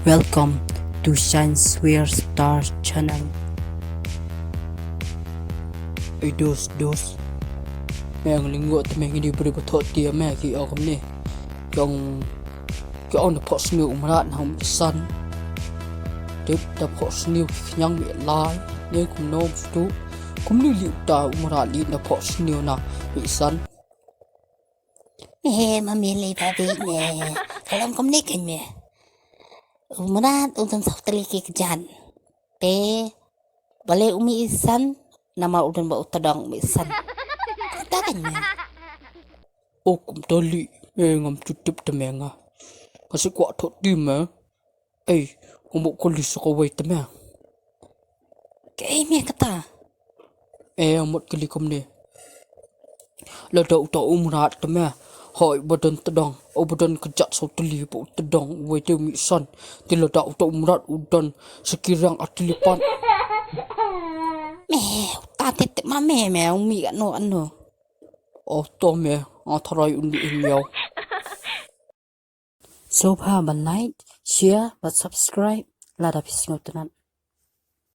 Welcome to Science Wear Star Channel. Ay dos mẹ ang linggo at mẹ hindi beri betot dia mẹ ki aku ni yang on the pot sniu umrat ham san dip the pot sniu yang mi lai ni kum nom stu kum ni liu ta umrat li the pot sniu na mi san Memilih babi ni. Kalau kau ni kan me, umuran untuk sahutali kejan. Pe, boleh umi isan, nama udan bau tadang umi isan. Tak kan me. o kum tali mẹ ngam tutup te mẹ nga kasi kwa thot di mẹ ay umuk ko li ko wait te mẹ Kaya me kata. amot kali kum ni la dau ta umrat te mẹ hỏi badan tedang o badan kejat so teli po tedang we te mi san tila dau ta umrat udan sekirang atilipan Me, tatit mame me umi ano. o to mẹ atharai undi inyau. So, like, share, but subscribe. Lada pisngotanan.